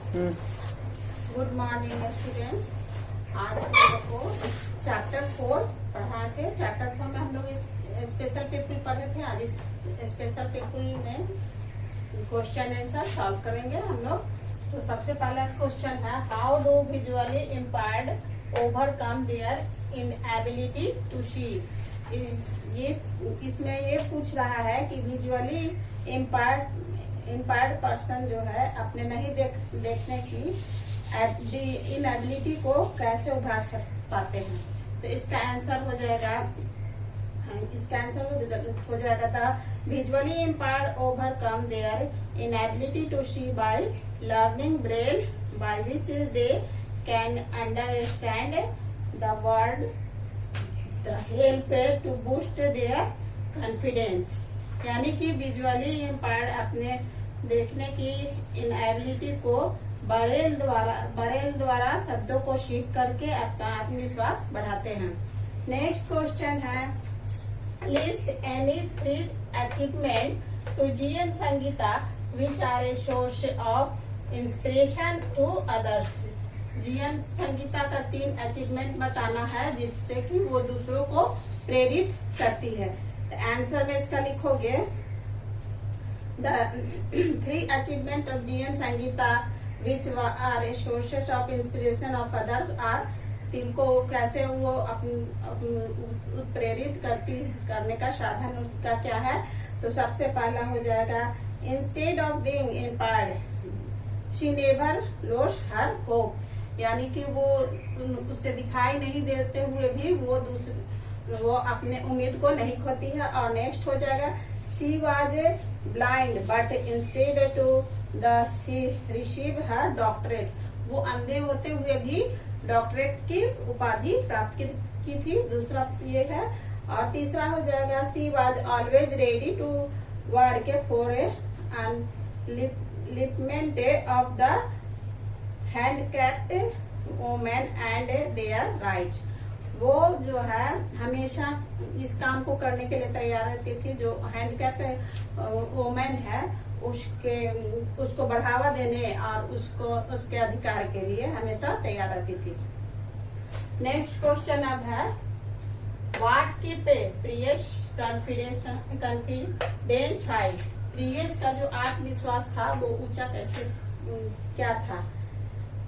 Good morning students. आज हम लोगों को चैप्टर 4 पढ़ाए थे। चैप्टर 4 में हम लोग स्पेशल पीपल पढ़े थे। आज इस स्पेशल पीपल में क्वेश्चन आंसर सॉल्व करेंगे हम लोग। तो सबसे पहला क्वेश्चन है, how do visually impaired overcome their inability to see. ये इसमें ये पूछ रहा है कि विजुअली इम्पेयर्ड पर्सन जो है अपने नहीं देखने की इनएबिलिटी को कैसे उभार पाते हैं। तो इसका आंसर हो जाएगा था visually impaired overcome their inability to see by learning braille by which they can understand the word the help to boost their confidence. यानी कि विजुअली इम्पेयर्ड अपने देखने की इनएबिलिटी को बरेल द्वारा शब्दों को सीख करके अपना आत्मविश्वास बढ़ाते हैं। नेक्स्ट क्वेश्चन है, list any 3 achievement to GN Sangeeta which are a source of inspiration to others. GN Sangeeta का 3 अचीवमेंट बताना है जिससे कि वो दूसरों को प्रेरित करती है। आंसर में इसका लिखोगे, the 3 achievement of GN Sangeeta which are a sources of inspiration of other are. तिनको कैसे वो प्रेरित करने का साधन उनका क्या है। तो सबसे पहला हो जाएगा, instead of being inspired she never lost her hope. यानी कि वो उससे दिखाई नहीं देते हुए भी वो अपने उम्मीद को नहीं खोती है। और नेक्स्ट हो जाएगा, she was blind but instead to she receive her doctorate. वो अंधे होते हुए भी डॉक्टरेट की उपाधि प्राप्त की थी। दूसरा ये है। और तीसरा हो जाएगा, she was always ready to work for liftment of the handicapped women and their rights. वो जो है हमेशा इस काम को करने के लिए तैयार रहती थी। जो हैंडकैप्ड वुमेन है उसको बढ़ावा देने और उसके अधिकार के लिए हमेशा तैयार रहती थी। नेक्स्ट क्वेश्चन अब है, what keep Priyas confidence high. Priyas का जो आत्मविश्वास था वो ऊंचा कैसे क्या था।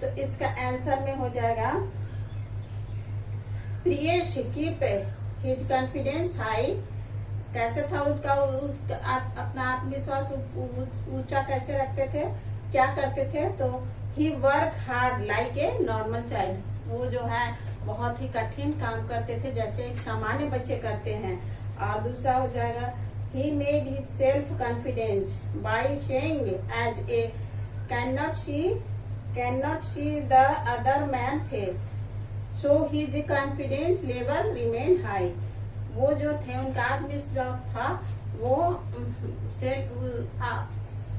तो इसका आंसर में हो जाएगा, Priyas keep his confidence high. कैसे था उसका अपना आत्मविश्वास ऊंचा कैसे रखते थे, क्या करते थे। तो he work hard like a normal child. वो जो है बहुत ही कठिन काम करते थे जैसे एक सामान्य बच्चे करते हैं। और दूसरा हो जाएगा, he made his self confidence by saying as a can not see the other man face so his confidence level remain high. वो जो थे उनका आत्मविश्वास था वो से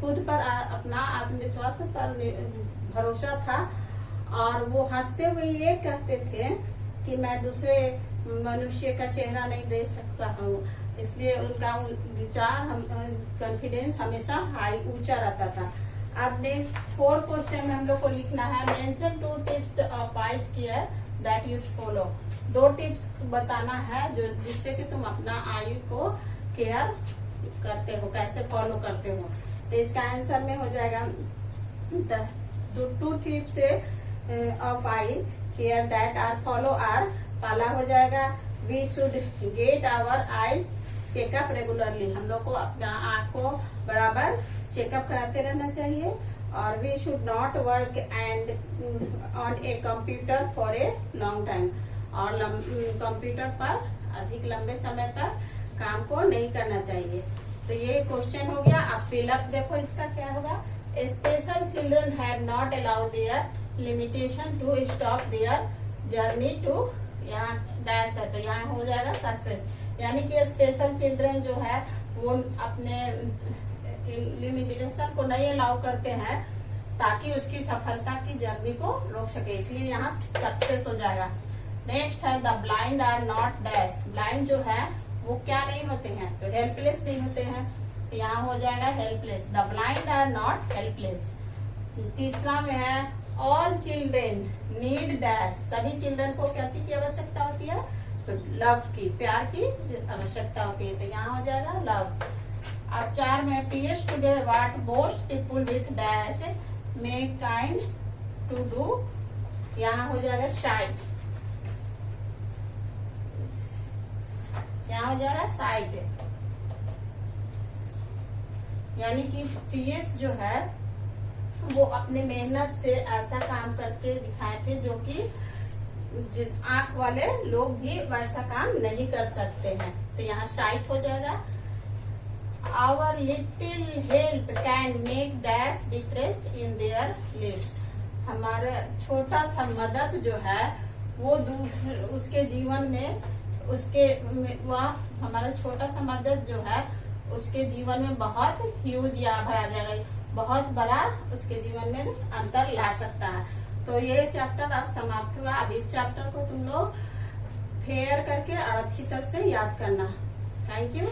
खुद पर अपना आत्मविश्वास पर भरोसा था। और वो हंसते हुए ये कहते थे कि मैं दूसरे मनुष्य का चेहरा नहीं देख सकता हूँ। इसलिए उनका विचार कॉन्फिडेंस हमेशा हाई ऊंचा रहता था। अब नेक्स्ट 4 क्वेश्चन में हम लोग को लिखना है, mention 2 tips of wise care that you follow. 2 tips बताना है जो जिससे कि तुम अपना आयु को केयर करते हो, कैसे फॉलो करते हो। तो इसका आंसर में हो जाएगा, 2 tips of eye care that are follow are. पहला हो जाएगा, we should get our eyes checkup regularly. हम लोग को अपना आँख को बराबर चेकअप कराते रहना चाहिए। और we should not work and on a computer for a long time. और कंप्यूटर पर अधिक लंबे समय तक काम को नहीं करना चाहिए। तो ये क्वेश्चन हो गया। अब फिलअप देखो इसका क्या होगा, special children have not allowed their limitation to stop their journey to, यहाँ डैश है तो यहाँ हो जाएगा सक्सेस। यानी कि स्पेशल चिल्ड्रन जो है वो अपने लिमिटेशन को नहीं अलाउ करते हैं ताकि उसकी सफलता की जर्नी को रोक सके, इसलिए यहाँ सक्सेस हो जाएगा। नेक्स्ट है, the blind are not dash. Blind जो है वो क्या नहीं होते हैं, तो हेल्पलेस नहीं होते हैं। तो यहाँ हो जाएगा helpless, the blind are not helpless. तीसरा में है ऑल चिल्ड्रेन नीड डैश, सभी चिल्ड्रन को क्या चीज की आवश्यकता होती है, तो लव की, प्यार की आवश्यकता होती है, तो यहाँ हो जाएगा लव। अब 4 में PS today what most people with dash may kind to do, यहाँ हो जाएगा शाइट, यहाँ हो जाएगा साइट, यानी कि PS जो है वो अपने मेहनत से ऐसा काम करके दिखाए थे जो कि आंख वाले लोग भी वैसा काम नहीं कर सकते हैं, तो यहाँ साइट हो जाएगा। Our little help can make dash difference in their lives, हमारा छोटा सा मदद जो है वो उसके जीवन में वह हमारा छोटा सा मदद जो है उसके जीवन में बहुत ह्यूज या भरा जाएगा, बहुत बड़ा उसके जीवन में अंतर ला सकता है। तो ये चैप्टर अब समाप्त हुआ। अब इस चैप्टर को तुम लोग फेयर करके और अच्छी तरह से याद करना। Thank you.